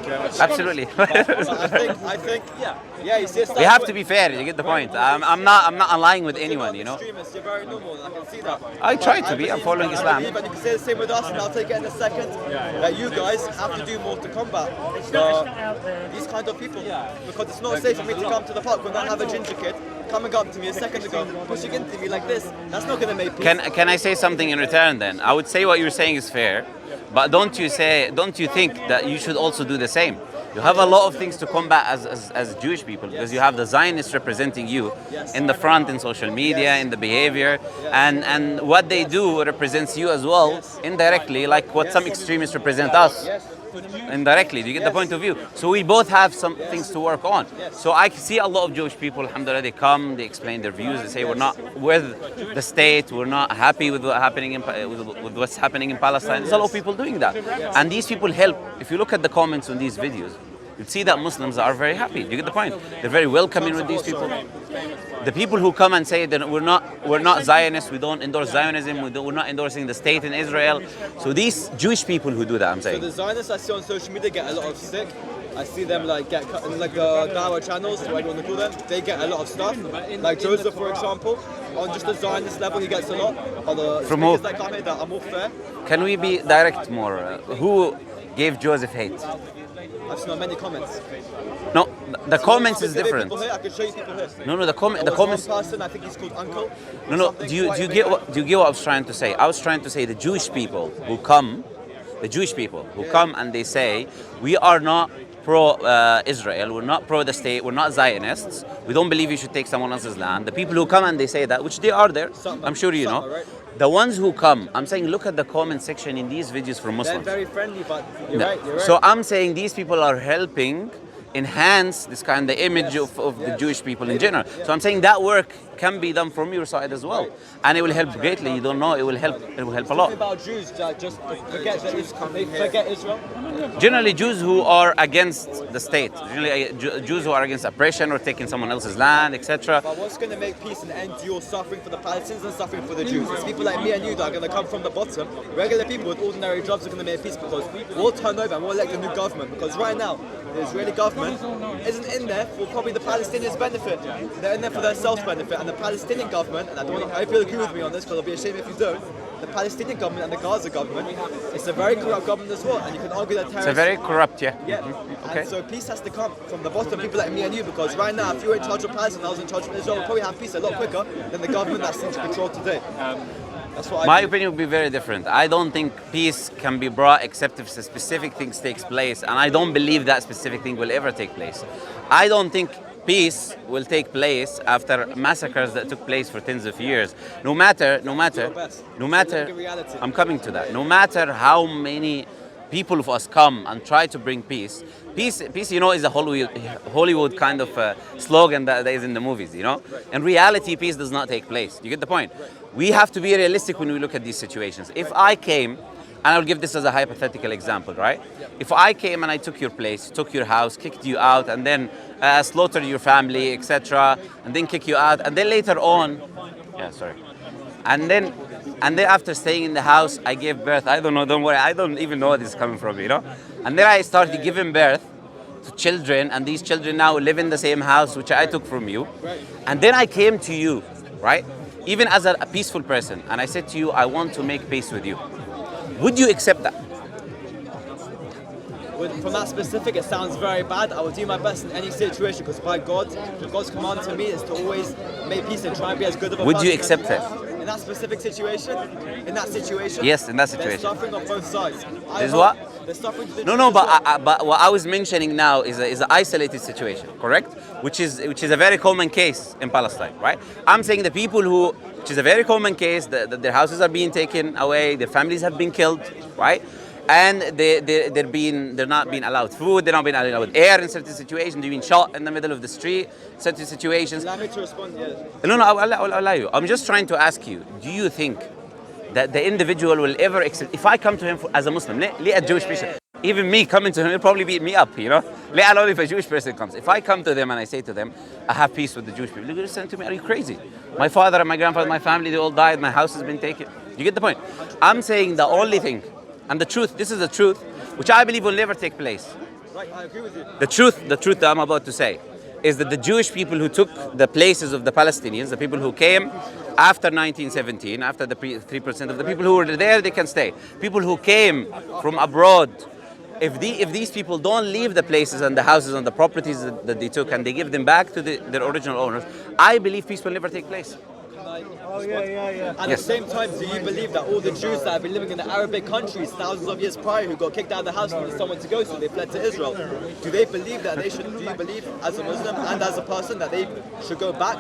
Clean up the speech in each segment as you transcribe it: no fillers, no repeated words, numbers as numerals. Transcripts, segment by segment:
Absolutely. I think, yeah. You see, We have to be fair. You get the point. I'm not aligning with anyone. You know. Extremists, you're very normal, and I can see that. I try to be. I'm following Islam. And you can say the same with us, and I'll take it in a second. That you guys have to do more to combat these kind of people, because it's not safe for me to come to the park when I have a ginger kid coming up to me a second ago, pushing into me like this. That's not going to make peace. Can I say something in return then? I would say what you're saying is fair, but don't you think that you should also do the same? You have a lot of things to combat as Jewish people, because you have the Zionists representing you in the front, in social media, in the behavior, and what they do represents you as well indirectly, like what some extremists represent us indirectly. Do you get the point of view? So we both have some things to work on. So I see a lot of Jewish people, alhamdulillah, they come, they explain their views, they say we're not with the state, we're not happy with what's happening in Palestine. There's a lot of people doing that. And these people help. If you look at the comments on these videos, you'd see that Muslims are very happy. Do you get the point? They're very welcoming with these people. The people who come and say that we're not Zionists, we don't endorse Zionism, we're not endorsing the state in Israel. So these Jewish people who do that, I'm saying. So the Zionists I see on social media get a lot of stick. I see them like get cut in like the Dawah channels, whatever you want to call them. They get a lot of stuff. Like Joseph, for example, on just the Zionist level, he gets a lot. From who? That come here that are more fair. Can we be direct more? Who gave Joseph hate? I've seen many comments. No, the comments is different. I can show you people here. No, the comments. One person, I think he's called Uncle. No. Do you get what I was trying to say? I was trying to say the Jewish people who come and they say we are not pro-Israel, we're not pro the state, we're not Zionists, we don't believe you should take someone else's land. The people who come and they say that, which they are there, I'm sure you know. Right? The ones who come, I'm saying look at the comment section in these videos from Muslims. They're very friendly, but you're right. So I'm saying these people are helping enhance this kind of image of the Jewish people in general. So I'm saying that work can be done from your side as well, and it will help greatly. You don't know, it will help a lot. About Jews, just forget that they forget Israel. Generally, Jews who are against the state, generally Jews who are against oppression or taking someone else's land, etc. But what's going to make peace and end your suffering for the Palestinians and suffering for the Jews? It's people like me and you that are going to come from the bottom. Regular people with ordinary jobs are going to make peace, because we'll turn over and we'll elect a new government. Because right now, the Israeli government isn't in there for probably the Palestinians' benefit. They're in there for their self-benefit. And the Palestinian government, and I hope you'll agree with me on this, because it'll be a shame if you don't, the Palestinian government and the Gaza government, it's a very corrupt government as well, and you can argue that terrorists... It's a very corrupt, yeah. Okay. And so peace has to come from the bottom, people like me and you, because right now, if you were in charge of Palestine and I was in charge of Israel, we'll probably have peace a lot quicker than the government that's in control today. That's what My opinion would be very different. I don't think peace can be brought except if specific things takes place, and I don't believe that specific thing will ever take place. I don't think peace will take place after massacres that took place for tens of years. No matter, I'm coming to that. No matter how many people of us come and try to bring peace, you know, is a Hollywood kind of slogan that is in the movies, you know? In reality, peace does not take place. You get the point? We have to be realistic when we look at these situations. If I came, and I'll give this as a hypothetical example, right? If I came and I took your place, took your house, kicked you out, and then slaughtered your family, etc., and then kick you out, and then later on, and then after staying in the house, I gave birth. I don't know, don't worry, I don't even know where this is coming from, you know? And then I started giving birth to children, and these children now live in the same house, which I took from you. And then I came to you, right? Even as a peaceful person, and I said to you, I want to make peace with you. Would you accept that? From that specific, it sounds very bad. I will do my best in any situation, because by God, God's command to me is to always make peace and try and be as good of a person. Would you accept it? In that specific situation? Yes, in that situation. There's suffering on both sides. There's what? There's suffering to the No, but what I was mentioning now is an isolated situation, correct? Which is a very common case in Palestine, right? I'm saying the people which is a very common case, that their houses are being taken away, their families have been killed, right? And they're not being allowed food, they're not being allowed air in certain situations, they're being shot in the middle of the street, certain situations. Allow me to respond, yeah. No, I'll allow you. I'm just trying to ask you, do you think that the individual will ever accept, if I come to him as a Muslim, let a Jewish person, even me coming to him, he'll probably beat me up, you know? Let alone if a Jewish person comes. If I come to them and I say to them, I have peace with the Jewish people, they're going to say to me, are you crazy? My father and my grandfather, my family, they all died, my house has been taken. You get the point? I'm saying the only thing, and the truth, this is the truth, which I believe will never take place. Right, I agree with you. The truth that I'm about to say is that the Jewish people who took the places of the Palestinians, the people who came after 1917, after the 3% of the people who were there, they can stay. People who came from abroad, if these people don't leave the places and the houses and the properties that they took and they give them back to their original owners, I believe peace will never take place. At Yes. the same time, do you believe that all the Jews that have been living in the Arabic countries thousands of years prior, who got kicked out of the house and needed someone to go to, they fled to Israel? Do they believe that they should? Do you believe, as a Muslim and as a person, that they should go back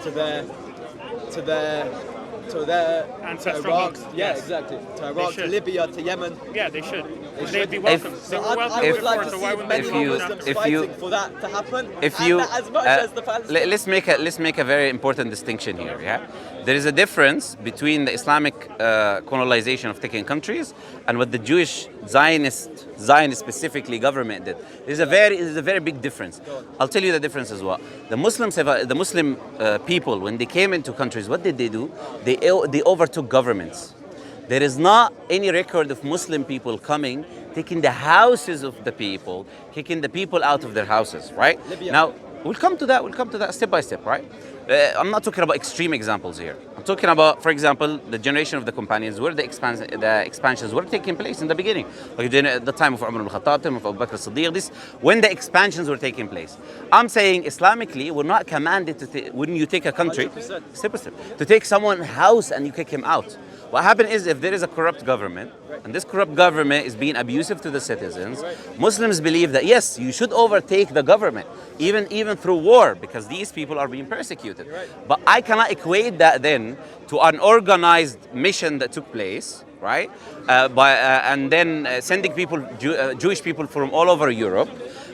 to their Ancestral Iraq? homes. Yeah, Yes. exactly. To They Iraq, to should. Libya, to Yemen. Yeah, they should. should. They'd be welcome. They So were welcome I would before, like to so see why wouldn't many they more be welcome Muslims now? fighting for that to happen, If and you as much as the Palestinians. let's make a very important distinction here. Yeah, there is a difference between the Islamic colonization of taking countries and what the Jewish Zionist specifically government did. There's a very big difference. I'll tell you the difference as well. The Muslim people, when they came into countries, what did they do? They overtook governments. There is not any record of Muslim people coming, taking the houses of the people, kicking the people out of their houses, right? Libya. Now, we'll come to that step by step, right? I'm not talking about extreme examples here. I'm talking about, for example, the generation of the companions where the expansions were taking place in the beginning. Like at the time of Umar al-Khattab, time of Abu Bakr as-Siddiq, when the expansions were taking place. I'm saying Islamically, we're not commanded to, when you take a country, 100%. step by step, to take someone's house and you kick him out. What happens is if there is a corrupt government, and this corrupt government is being abusive to the citizens, Muslims believe that yes, you should overtake the government, even through war, because these people are being persecuted. But I cannot equate that then to an organized mission that took place, right? And then sending people, Jewish people from all over Europe,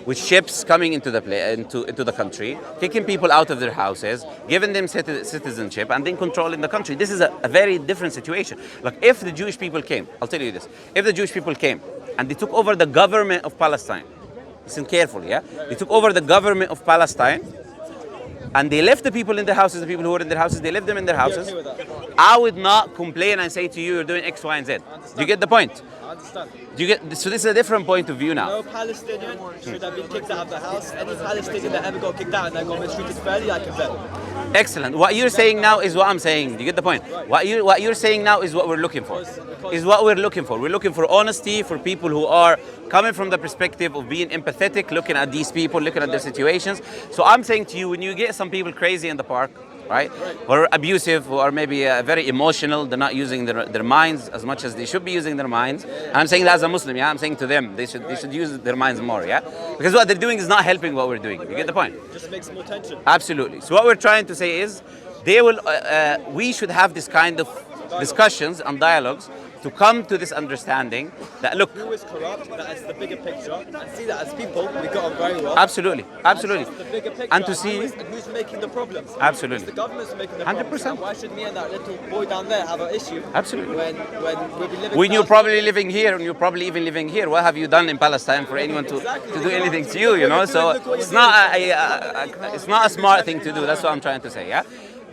with ships coming into the country, kicking people out of their houses, giving them citizenship, and then controlling the country. This is a very different situation. Like if the Jewish people came, I'll tell you this, if the Jewish people came and they took over the government of Palestine, listen carefully, yeah? They took over the government of Palestine, and they left the people in their houses, the people who were in their houses, they left them in their houses. okay with that? I would not complain and say to you, you're doing X, Y, and Z. Do you get the point? I understand. So this is a different point of view now. No Palestinian should have been kicked out of the house. Any Palestinian that ever got kicked out and that got mistreated fairly, I can bet. Excellent. What you're saying now is what I'm saying. Do you get the point? What you're saying now is what we're looking for. Is what we're looking for. We're looking for honesty, for people who are coming from the perspective of being empathetic, looking at these people, looking at their situations. So I'm saying to you, when you get some people crazy in the park, right, or abusive, who are maybe very emotional, they're not using their minds as much as they should be using their minds. And I'm saying that as a Muslim, yeah, I'm saying to them, they should use their minds more, yeah, because what they're doing is not helping what we're doing. You get the point? Just makes more tension. Absolutely. So what we're trying to say is, we should have this kind of discussions and dialogues to come to this understanding that look, Who is corrupt? That is the bigger picture, and see that as people we got on very well. absolutely, absolutely, That's the bigger picture, and to see, who's making the problems. Absolutely. It's the government's making the 100%. problems. And why should me and that little boy down there have an issue? Absolutely. When we've been living. when you're thousands- probably living here, and you're probably even living here, what have you done in Palestine for anyone to do anything to you? You know, so it's not a smart thing to do. That's what I'm trying to say, yeah.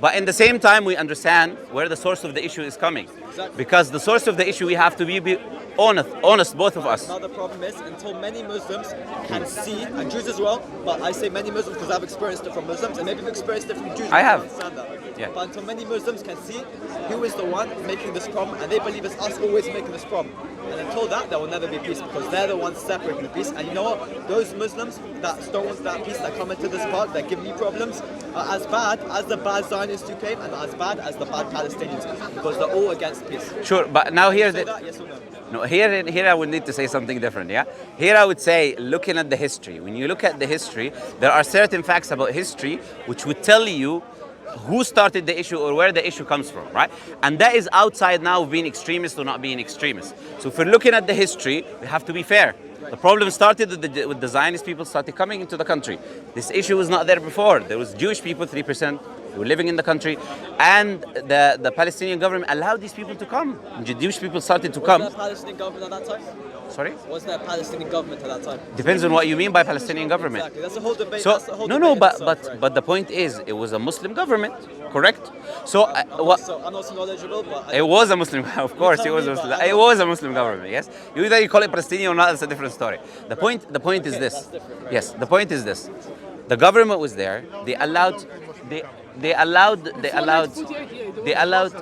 But in the same time, we understand where the source of the issue is coming, because the source of the issue we have to be honest, both of us. Another problem is until many Muslims can see, and Jews as well, but I say many Muslims because I've experienced it from Muslims, and maybe you've experienced it from Jews. I have. Understand that. Yeah. But until many Muslims can see who is the one making this problem, and they believe it's us always making this problem. And until that, there will never be peace, because they're the ones separating the peace. And you know what? Those Muslims that don't want that peace, that come into this park, that give me problems, are as bad as the bad Zionists who came, and as bad as the bad Palestinians, because they're all against peace. Sure, but now here Say that, yes or no? No, here I would need to say something different, yeah? Here I would say, looking at the history, when you look at the history, there are certain facts about history which would tell you who started the issue or where the issue comes from, right? And that is outside now of being extremist or not being extremist. So if we're looking at the history, we have to be fair. The problem started with the Zionist people started coming into the country. This issue was not there before. There was Jewish people, 3%, who were living in the country, and the Palestinian government allowed these people to come. The Jewish people started to Was come. there a Palestinian government at that time? Sorry? Was there a Palestinian government at that time? Depends on what you mean by Palestinian government. Exactly. That's the whole debate. So that's the whole no, debate in but itself, right? but the point is, it was a Muslim government, correct? So I'm not so knowledgeable, but it was a Muslim, of course, it tell was me, a but Muslim. I It don't- was a Muslim government. Yes. Either you call it Palestinian or not, that's a different story. The point is Okay, this. that's different, right? Yes. The point is this. The government was there. They allowed. They allowed. They allowed. They allowed.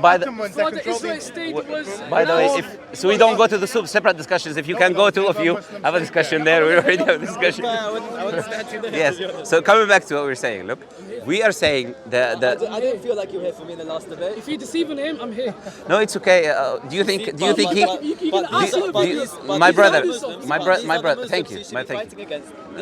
By the Before the Israeli state was By the way, so we don't go to the separate discussions. If you can go, two of you have a discussion there. We already have a discussion. I wouldn't stand to this. Yes. So coming back to what we're saying, look, we are saying I didn't feel like you were here for me in the last debate. if you're deceiving him, I'm here. no, it's okay. Do you think? Do you think he? My brother, my brother. Thank you.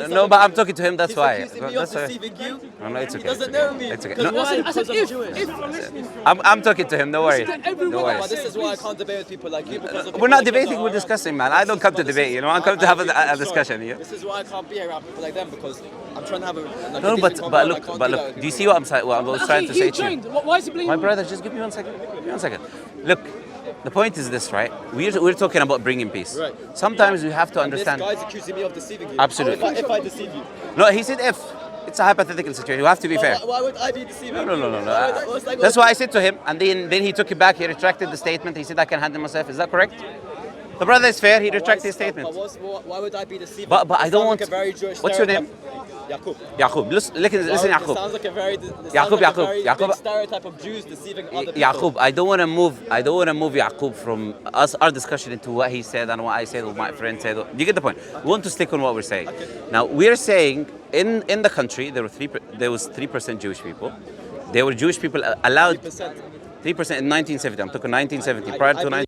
No, but I'm talking to him. That's why. Accusing me That's of why. deceiving you. No, it's okay. He doesn't it's okay. know me. It's okay. Because No, why? I said Because I'm Jewish. if I'm listening. I'm talking to him. No worries. everyone No that worries. But this is why I can't debate with people like you because of We're people not like you that debating. are We're around. discussing, man. I don't come to debate. You know, I come to have a discussion. Yeah. This is why I can't be around people like them because I'm trying to have a like No, a but decent but convo, and I look, can't but do that look. with Do you people. see what I was trying to say He to you? joined. Why is he blaming My me? brother, just give me 1 second. Give me 1 second. Look, the point is this, right? We're talking about bringing peace. Right. Sometimes we have to This understand. guy's accusing me of deceiving you. Absolutely. If I deceive you. No, he said if. It's a hypothetical situation. You have to be fair. Why would I be deceiving No, you? no, no, no. What's that That's got- why I said to him, and then he took it back. He retracted the statement. He said, I can handle myself. Is that correct? The brother is fair. He retracted his statement. Why would I be deceiving? But I It don't sounds want. like a very Jewish What's your name? stereotype. Yaqub. Yaqub. Listen, It Yaqub. sounds like a very, it sounds Yaqub, like a Yaqub, very Yaqub. big stereotype of Jews deceiving other people. Yaqub, I don't want to move Yaqub from our discussion into what he said and what I said or my friend said. You get the point. We want to stick on what we're saying. Now we're saying in the country there was 3% Jewish people. There were Jewish people allowed 3%. 3% in 1970. I'm talking 1970. Prior to 19.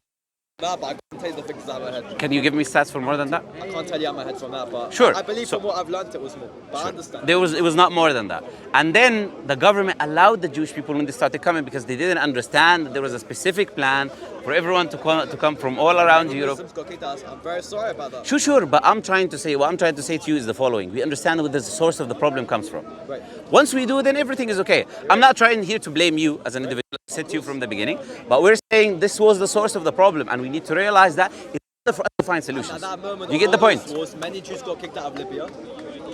That, but I can't tell you the figures out of my head. Can you give me stats for more than that? I can't tell you out my head from that, but Sure. I believe So- from what I've learned it was more. But I understand. It was not more than that. And then the government allowed the Jewish people when they started coming because they didn't understand that there was a specific plan for everyone to come from all around Europe. Muslims got kicked out. I'm very sorry about that. Sure, but what I'm trying to say to you is the following. We understand where the source of the problem comes from. Right. Once we do, then everything is okay. I'm not trying here to blame you as an individual, I said to you from the beginning, but we're saying this was the source of the problem and we need to realize that it's not for us to find solutions. At that moment, You get the all point? this was many Jews got kicked out of Libya.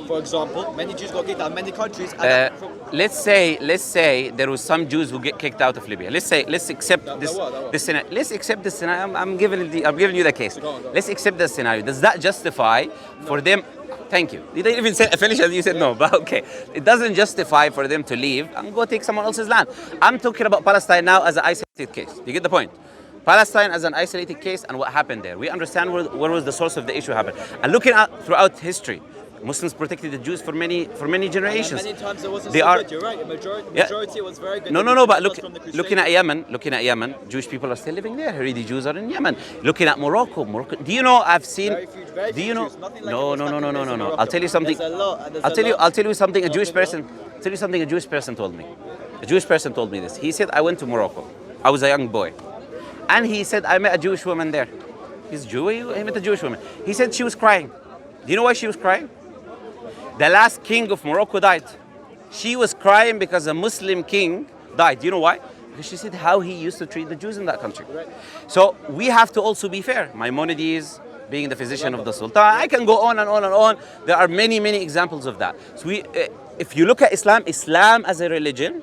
For example, many Jews got kicked out of many countries. And Let's say there was some Jews who get kicked out of Libya. Let's accept this what? this scenario. Let's accept this scenario. I'm giving you the case. Go on. Let's accept the scenario. Does that justify for them? Thank you. You didn't even finish and you said no, but okay. It doesn't justify for them to leave and go take someone else's land. I'm talking about Palestine now as an isolated case. You get the point? Palestine as an isolated case and what happened there. We understand where was the source of the issue happened. And looking at throughout history, Muslims protected the Jews for many generations. many times it wasn't They so are- good. You're right. Majority Yeah. was very good. No, The but Jews from the looking at Crusades. Yemen, Jewish people are still living there. Haredi Jews are in Yemen. Looking at Morocco, do you know I've seen? Very Do you few know? Jews. Nothing like No, it was no, no, no, happening no, in no, no. Morocco. I'll tell you something. There's a lot. There's I'll a lot. tell you something. A Jewish Nothing person. Tell you something. A Jewish person told me. A Jewish person told me this. He said, I went to Morocco. I was a young boy, and he said I met a Jewish woman there. He's Jewish. He met a Jewish woman. He said she was crying. Do you know why she was crying? The last king of Morocco died. She was crying because a Muslim king died. Do you know why? Because she said how he used to treat the Jews in that country. So we have to also be fair. Maimonides, being the physician of the Sultan, I can go on and on and on. There are many examples of that. So if you look at Islam as a religion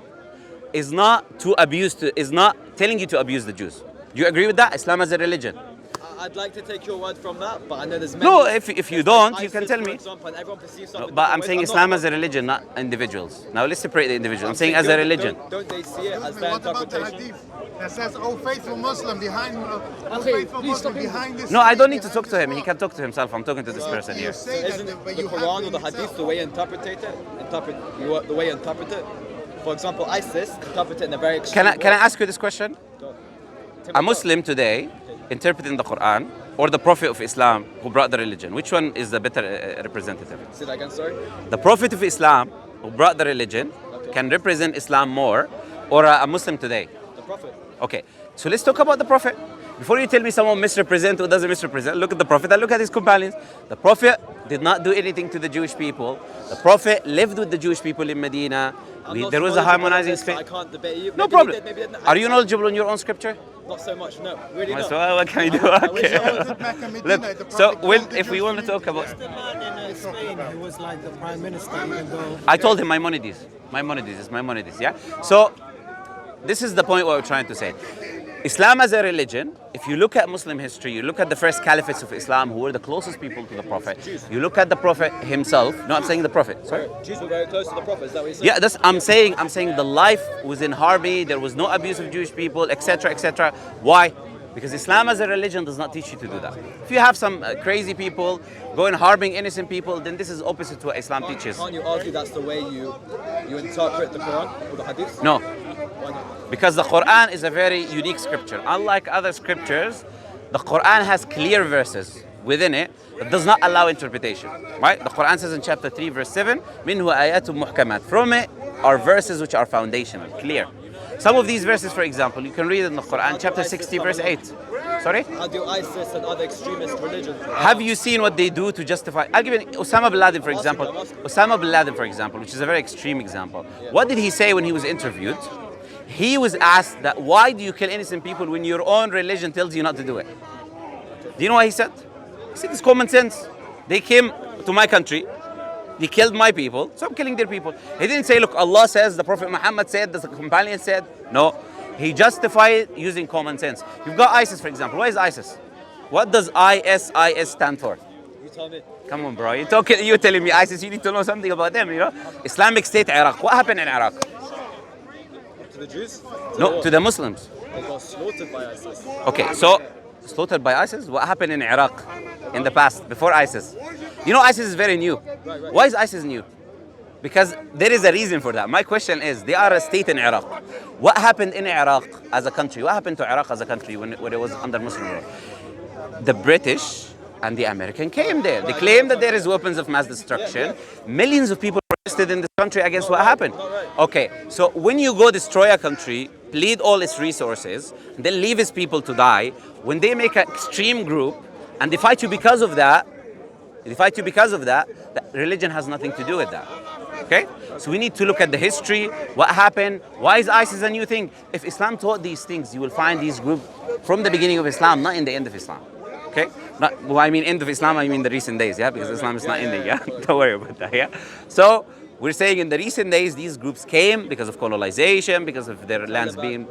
is not telling you to abuse the Jews. Do you agree with that? Islam as a religion. I'd like to take your word from that, but I know there's many. No, if you don't, you can ISIS, tell for me. example, and everyone perceives No, something but I'm different saying ways. Islam not- as a religion, not individuals. Now let's separate the individual. I'm saying as a religion. Don't they see it as their What about the interpretation? hadith that says, "Oh faithful Muslim behind, oh Okay, faithful please Muslim stop him. behind this." No, I don't need to behind talk to this him. He wall." can talk to himself. I'm talking to this person You here. say that, Isn't but the you have Quran it or the yourself. Hadith the way you interpret it? For example, ISIS interpret it in a very extreme Can I way. ask you this question? A Muslim today interpreting the Quran or the Prophet of Islam who brought the religion, which one is the better representative? Say that again, sorry. The Prophet of Islam who brought the religion can represent Islam more, or a Muslim today? The Prophet. Okay, so let's talk about the Prophet. Before you tell me someone misrepresent or doesn't misrepresent, look at the Prophet and look at his companions. The Prophet did not do anything to the Jewish people. The Prophet lived with the Jewish people in Medina. There was a harmonizing space. space. I can't debate you. No problem. Are you knowledgeable in your own scripture? Not so much, no. Really not. So what can we do? Okay. Look, if we want to talk about... The man in Spain who was like the prime minister, even though... I told him Maimonides. Maimonides, yeah? So, this is the point what we're trying to say. Islam as a religion, if you look at Muslim history, you look at the first caliphates of Islam who were the closest people to the Prophet. You look at the Prophet himself. No, I'm saying the Prophet. Sorry. Jews were very close to the Prophet. Is that what you're saying? Yeah, I'm saying the life was in harmony. There was no abuse of Jewish people, etc., etc. Why? Because Islam as a religion does not teach you to do that. If you have some crazy people going harming innocent people, then this is opposite to what Islam teaches. Can't you argue that's the way you interpret the Quran or the Hadith? No. Why not? Because the Quran is a very unique scripture. Unlike other scriptures, the Quran has clear verses within it that does not allow interpretation. Right? The Quran says in chapter 3, verse 7, مِنْهُ آيَاتٌ مُحْكَمَاتٌ. From it are verses which are foundational, clear. Some of these verses, for example, you can read in the Quran, chapter 60, verse 8. Sorry? How do ISIS and other extremist religions... Have you seen what they do to justify... I'll give you Osama bin Laden, for example. Osama bin Laden, for example, which is a very extreme example. What did he say when he was interviewed? He was asked that, why do you kill innocent people when your own religion tells you not to do it? Do you know what he said? He said, it's common sense. They came to my country, they killed my people, so I'm killing their people. He didn't say, look, Allah says, the Prophet Muhammad said, the companion said. No. He justified it using common sense. You've got ISIS, for example. What is ISIS? What does ISIS stand for? You tell me. Come on, bro. You're telling me ISIS, you need to know something about them, you know? Islamic State Iraq. What happened in Iraq? To the Jews? No, to the Muslims. They got slaughtered by ISIS. Okay, so slaughtered by ISIS? What happened in Iraq in the past, before ISIS? You know, ISIS is very new. Right. Why is ISIS new? Because there is a reason for that. My question is, they are a state in Iraq. What happened in Iraq as a country? What happened to Iraq as a country when it was under Muslim rule? The British and the American came there. They claim that there is weapons of mass destruction. Millions of people arrested in this country against what happened. Okay, so when you go destroy a country, bleed all its resources, then leave its people to die, when they make an extreme group and they fight you because of that, that religion has nothing to do with that. Okay? So we need to look at the history, what happened, why is ISIS a new thing? If Islam taught these things, you will find these groups from the beginning of Islam, not in the end of Islam. Okay? Well, I mean end of Islam, I mean the recent days, yeah? Because Islam is not ending, yeah? Don't worry about that, yeah? So, we're saying in the recent days, these groups came because of colonization, because of their lands being...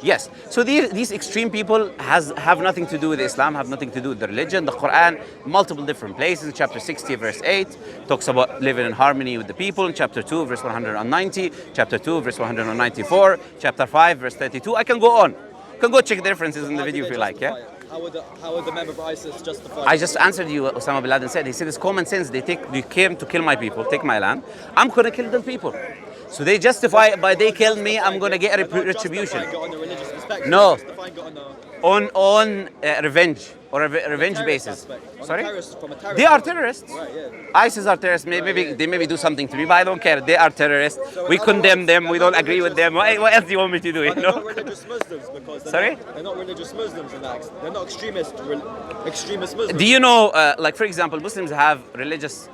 Yes. So these extreme people have nothing to do with Islam, have nothing to do with the religion. The Quran, multiple different places. Chapter 60, verse 8, talks about living in harmony with the people. In chapter 2, verse 190. Chapter 2, verse 194. Chapter 5, verse 32. I can go on. You can go check the references in the video if you like, yeah? How would the member of ISIS justify? I just answered you what Osama bin Laden said. He said it's common sense. They came to kill my people, take my land. I'm going to kill them people. So they justify it by they killed me, I'm going to get a retribution. No, on revenge or a revenge basis. Sorry? They are terrorists. ISIS are terrorists. Maybe they maybe do something to me, but I don't care. They are terrorists. We condemn them. We don't agree with them. What else do you want me to do? You They're know? not religious Muslims because Sorry? They're not religious Muslims in that. They're not extremist Muslims. Do you know, like for example, Muslims have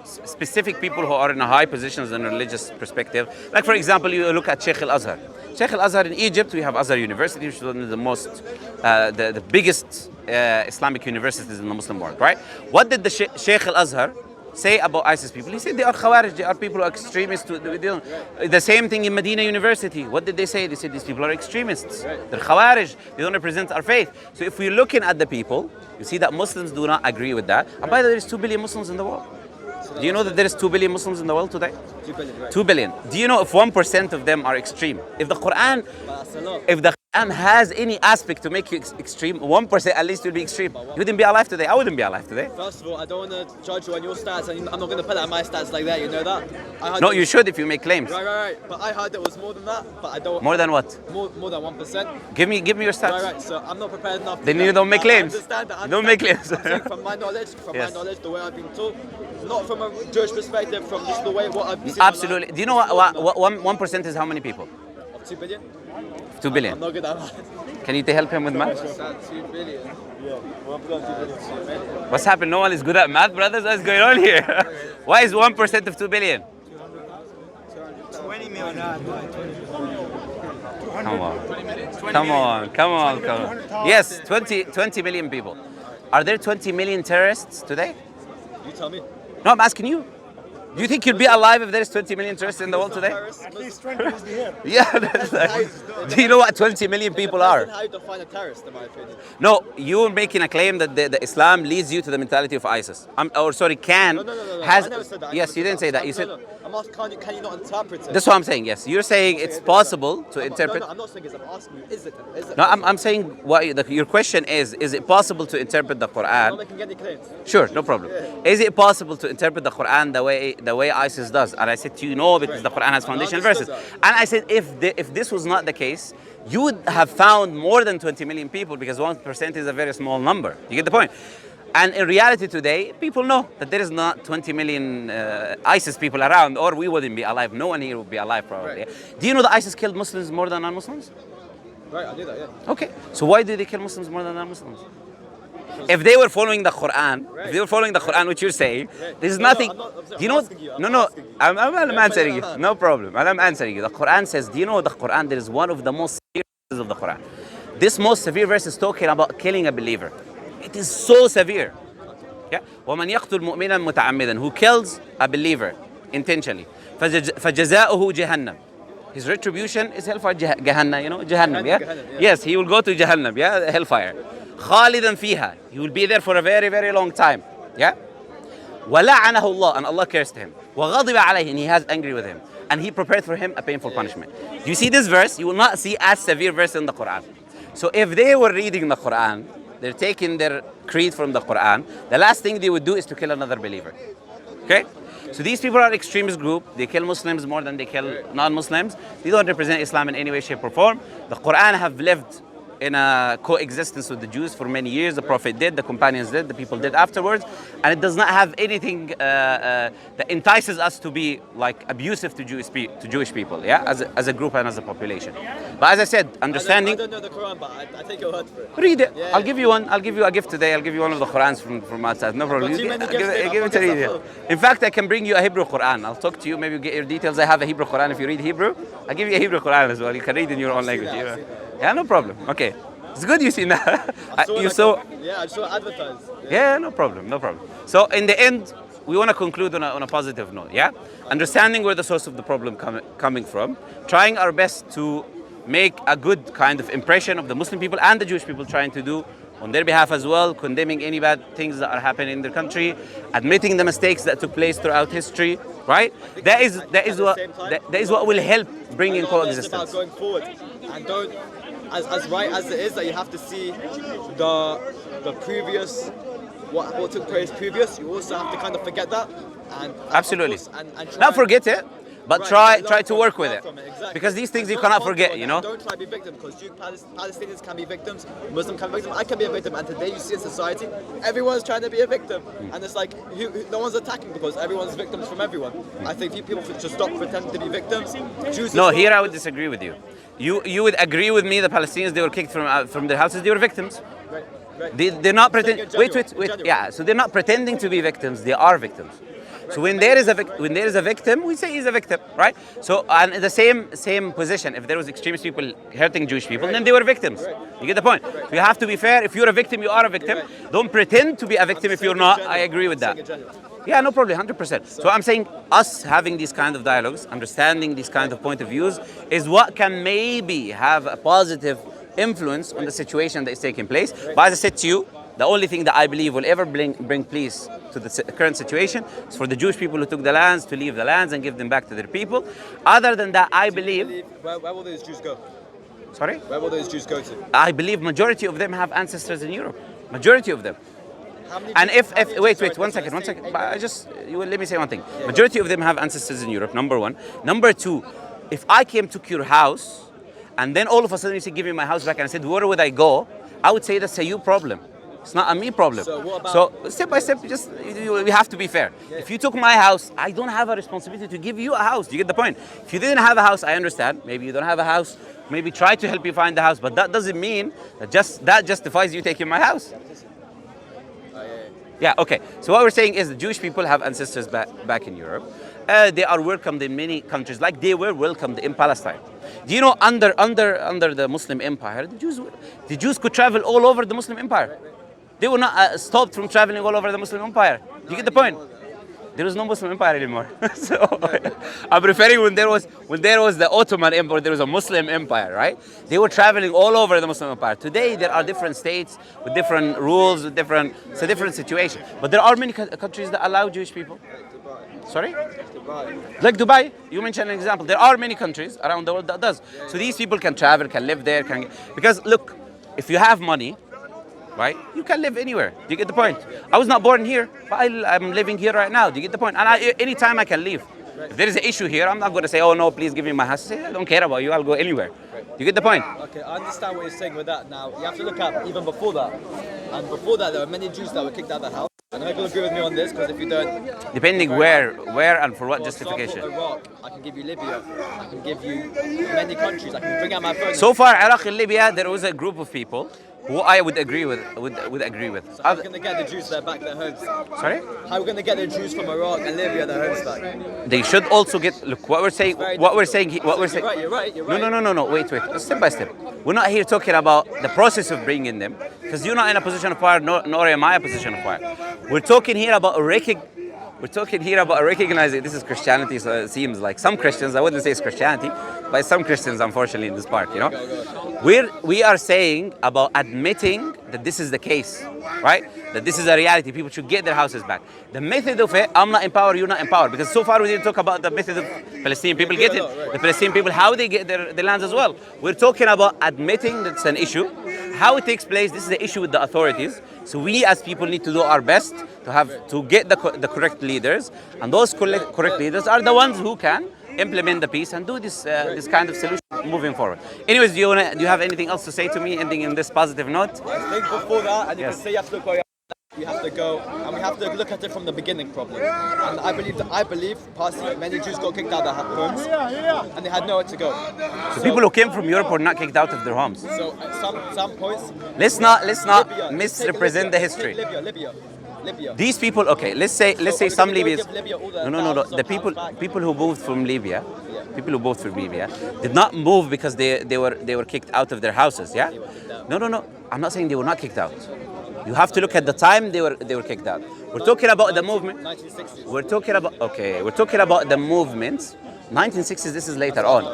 specific people who are in high positions in a religious perspective. Like for example, you look at Sheikh al-Azhar. Sheikh al-Azhar in Egypt, we have Azhar University, which is one of the most, the biggest Islamic universities in the Muslim world, right? What did the Sheikh al-Azhar say about ISIS people? He said they are Khawarij, they are people who are extremists. The same thing in Medina University. What did they say? They said these people are extremists. They're Khawarij. They don't represent our faith. So if we're looking at the people, you see that Muslims do not agree with that. And by the way, there's 2 billion Muslims in the world. Do you know that there is 2 billion Muslims in the world today? 2 billion, right. 2 billion. Do you know if 1% of them are extreme? If the Quran has any aspect to make you extreme, 1% at least will be extreme. You wouldn't be alive today. I wouldn't be alive today. First of all, I don't want to judge you on your stats, and I'm not going to put out my stats like that. You know that? No, you should if you make claims. Right. But I heard it was more than that. But I don't. More than what? More than 1%. Give me your stats. Right. So I'm not prepared enough. Then you don't make claims. I understand that. Don't make claims. From my knowledge, the way I've been taught, not from a Jewish perspective, from just the way what I've seen. Absolutely. Do you know what 1% is how many people? 2 billion? 2 billion. I'm not good at math. Can you help him with math? 2 billion. Yeah. Well, I'm going 2 billion. What's happened? No one is good at math, brothers? What's going on here? Why is 1% of 2 billion? 20 million. Come on. Come on. Yes, 20 million people. Are there 20 million terrorists today? You tell me. No, I'm asking you. Do you think you'd be alive if there's 20 million terrorists in the world today? At least 20 is the here. Yeah. That's like, do you know what 20 million people are? How you define a terrorist, in my opinion. No, you're making a claim that the Islam leads you to the mentality of ISIS. Can. No. Has, I never said that. yes, you didn't say that. You said. No. I'm asking, can you not interpret it? That's what I'm saying. Yes, you're saying it's possible to interpret. No, I'm not saying it's. I'm asking you, is it? No, I'm saying your question is it possible to interpret the I'm not Quran? making any claims. Sure, no problem. Is it possible to interpret the Quran the way ISIS does? And I said to you, no, because the Quran has foundational verses. understood And I said, if this was not the case, you would have found more than 20 million people because 1% is a very small number. You get the point? And in reality today, people know that there is not 20 million ISIS people around, or we wouldn't be alive. No one here would be alive probably. Right. Do you know that ISIS killed Muslims more than non-Muslims? Right, I knew that, yeah. Okay, so why do they kill Muslims more than non-Muslims? If they were following the Quran, if they were following the Quran, which you're saying, there's nothing. Do you know? I'm answering you. No problem. I'm answering you. The Quran says, do you know the Quran? There is one of the most severe verses of the Quran. This most severe verse is talking about killing a believer. It is so severe. Yeah. وَمَنْ يَقْتُلْ مُؤْمِنًا مُتَعَمِّدًا, who kills a believer intentionally. فَجَزَاؤُهُ جَهَنَّمْ. His retribution is hellfire, Jahannam, you know, Jahannam, yeah? Yes, he will go to Jahannam, yeah, hellfire. خالدا فيها, he will be there for a very, very long time, yeah? وَلَعَنَهُ اللَّهُ, and Allah cursed him. وَغَضِبَ عَلَيْهِ, and he has angry with him. And he prepared for him a painful punishment. You see this verse, you will not see as severe verse in the Quran. So if they were reading the Quran, they're taking their creed from the Quran, the last thing they would do is to kill another believer. Okay? So these people are extremist group. They kill Muslims more than they kill non-Muslims. They don't represent Islam in any way, shape, or form. The Quran have lived in a coexistence with the Jews for many years. The Prophet did, the companions did, the people did afterwards. And it does not have anything that entices us to be like abusive to Jewish people, yeah, as a group and as a population. But as I said, understanding. I don't know the Quran, but I take your word for it. Read it. Yeah. I'll give you one. I'll give you a gift today. I'll give you one of the Qurans from outside. No problem. I've got too many gifts today, Give my it to pockets read are it. full. In fact, I can bring you a Hebrew Quran. I'll talk to you. Maybe you get your details. I have a Hebrew Quran. If you read Hebrew, I'll give you a Hebrew Quran as well. You can read in your own language. I've Yeah. seen that. Yeah, no problem. Okay. It's good you see that. You I saw. just saw it advertised. Yeah, no problem. So in the end, we want to conclude on a positive note. Yeah, understanding where the source of the problem coming from, trying our best to make a good kind of impression of the Muslim people and the Jewish people, trying to do on their behalf as well, condemning any bad things that are happening in their country, admitting the mistakes that took place throughout history. Right? That is what will help bring in coexistence. About going forward, and don't, as right as it is that you have to see the previous, what took place previous, you also have to kind of forget that. And Absolutely. And try Not forget it, but Right, try to work with learn it. from exactly. Because these things you Don't cannot focus forget, on you it. know. Don't try to be victim, because Palestinians can be victims, Muslims can be victims, I can be a victim, and today you see in society, everyone's trying to be a victim, and it's like no one's attacking because everyone's victims from everyone. I think people should stop pretending to be victims. No, here I would disagree with you. You would agree with me the Palestinians, they were kicked from their houses, they were victims. Right. They're not pretending. Saying in Wait. general. Yeah, so they're not pretending to be victims. They are victims. So when there is a victim, we say he's a victim, right? So and in the same position, if there was extremist people hurting Jewish people, then they were victims. You get the point? So you have to be fair. If you're a victim, you are a victim. Don't pretend to be a victim if you're not. I agree with that. Yeah, no problem, 100%. So I'm saying us having these kind of dialogues, understanding these kind of point of views, is what can maybe have a positive influence on the situation that is taking place. But as I said to you, the only thing that I believe will ever bring peace to the current situation is for the Jewish people who took the lands to leave the lands and give them back to their people. Other than that, I believe... Where will those Jews go? Sorry? Where will those Jews go to? I believe majority of them have ancestors in Europe. Majority of them. How many And Jews- if how many wait, Jews- one sorry, second. eight But million? let me say one thing. Majority of them have ancestors in Europe, number one. Number two, if I came to your house and then all of a sudden you say, give me my house back, and I said, where would I go? I would say that's a you problem. It's not a me problem. So what about- So step by step, we have to be fair. If you took my house, I don't have a responsibility to give you a house. Do you get the point? If you didn't have a house, I understand. Maybe you don't have a house. Maybe try to help you find the house. But that doesn't mean that justifies you taking my house. Yeah, okay. So what we're saying is the Jewish people have ancestors back in Europe. They are welcomed in many countries, like they were welcomed in Palestine. Do you know under the Muslim Empire, the Jews could travel all over the Muslim Empire. They were not stopped from traveling all over the Muslim Empire. Do you get the point? There was no Muslim Empire anymore. So I'm referring when there was the Ottoman Empire, there was a Muslim Empire, right? They were traveling all over the Muslim Empire. Today there are different states with different rules, it's a different situation. But there are many countries that allow Jewish people. Sorry? Like Dubai, you mentioned an example. There are many countries around the world that does. So these people can travel, can live there, because look, if you have money, right, you can live anywhere. Do you get the point? I was not born here, but I'm living here right now. Do you get the point? And anytime I can leave. If there is an issue here, I'm not going to say, oh no, please give me my house. I don't care about you, I'll go anywhere. Do you get the point? Okay, I understand what you're saying with that. Now, you have to look at even before that. And before that, there were many Jews that were kicked out of the house. And I hope you'll agree with me on this, because if you don't... Depending where and for what justification. For example, Iraq, I can give you Libya, I can give you many countries, I can bring out my phone. So far, Iraq and Libya, there was a group of people who I would agree with. So how are we going to get the Jews back their homes? Sorry? How are we going to get the Jews from Iraq and Libya their homes back? They should also get. Look, what we're saying. You're right. No. Wait. Step by step. We're not here talking about the process of bringing them, because you're not in a position of power, nor am I in a position of power. We're talking here about recognizing this is Christianity. So it seems like some Christians. I wouldn't say it's Christianity, but some Christians, unfortunately, in this part, you know, we are saying about admitting that this is the case, right? That this is a reality. People should get their houses back. The method of it, I'm not in power, you're not in power, because so far we didn't talk about the method of Palestinian people getting the Palestinian people, how they get their lands as well. We're talking about admitting that's an issue, how it takes place. This is the issue with the authorities. So we as people need to do our best to get the correct leaders, and those correct leaders are the ones who can implement the peace and do this kind of solution moving forward. Anyways, do you have anything else to say to me, ending in this positive note? I think before that, and you Yes. can say you have to go. You have to go, and we have to look at it from the beginning problem. And I believe, personally, many Jews got kicked out of their homes, and they had nowhere to go. So people who came from Europe were not kicked out of their homes. So at some points, Let's not Libya, misrepresent the history. Libya. These people, okay, let's say So are we some gonna go Libyans. give Libya all the No. thousands The of pounds back? people who moved from Libya, did not move because they were kicked out of their houses. Yeah. No. I'm not saying they were not kicked out. You have to look at the time they were kicked out. We're talking about the movement. 1960s. We're talking about the movements. 1960s. This is later on.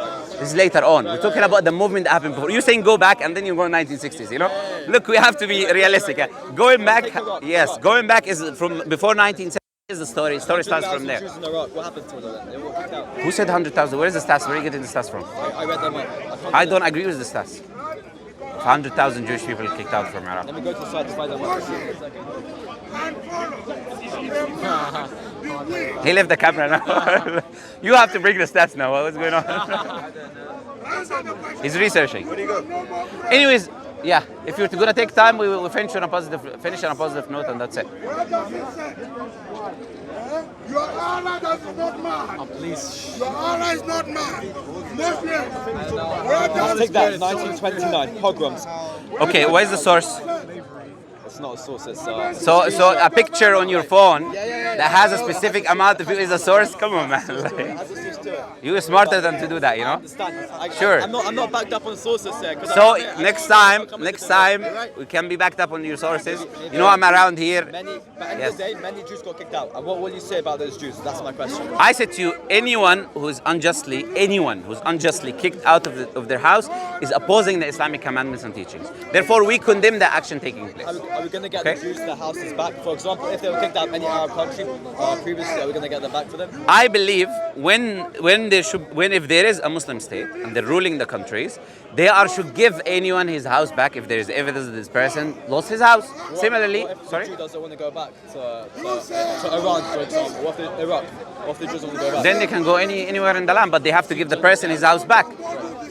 We're talking about the movement that happened before. You're saying go back and then you go 1960s. You know, look, we have to be realistic. Going back, yes, going back is from before 1970s. Is the story. Story starts from there. Jews in Iraq. What happened to them? They were kicked out. Who said 100,000? Where is the stats? Where are you getting the stats from? I read them up. I don't agree with the stats. 100,000 Jewish people kicked out from Iraq. Let me go to the side to find them up. He left the camera now. You have to bring the stats now. What's going on? He's researching. Anyways, yeah. If you're gonna take time, we will finish on a positive note, and that's it. Your Allah is not mad. Please. Your Allah is not mad. Muslims. Let's take that. 1929 pogroms. Okay, where's the source? It's not a source. It's So a picture on your phone that has a specific amount of people is a source. Come on, man. You're smarter than to do that, you know. Sure. I'm not backed up on sources here. So next time we can be backed up on your sources. You know, I'm around here. But at the end Yes. of the day, many Jews got kicked out. And what will you say about those Jews? That's my question. I said to you, anyone who's unjustly kicked out of their house is opposing the Islamic commandments and teachings. Therefore, we condemn the action taking place. Are we going to get Okay. the Jews their houses back? For example, if they were kicked out of any Arab country previously, are we going to get them back for them? I believe if there is a Muslim state and they're ruling the countries, they should give anyone his house back if there is evidence that this person lost his house. Similarly, What if sorry. the Jew doesn't want to go back to Iran, for example? What if Iraq? What if the Jews want to go back? Then they can go anywhere in the land, but they have to give the person his house back.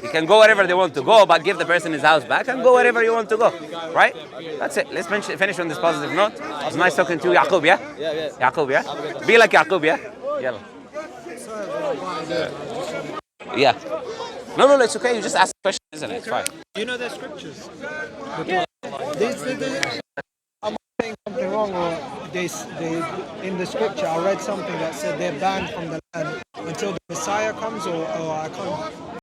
You can go wherever they want to go, but give the person his house back and go wherever you want to go. Right? That's it. Let's finish on this positive note. It's nice talking to you, Yaqub, yeah? Yaqub, yeah? Be like Yaqub, yeah? Yalla. Yeah. No, it's okay. You just ask questions, isn't it? It's fine. You know the scriptures? I'm saying something wrong, or they in the scripture I read something that said they're banned from the land until the Messiah comes, or I can't.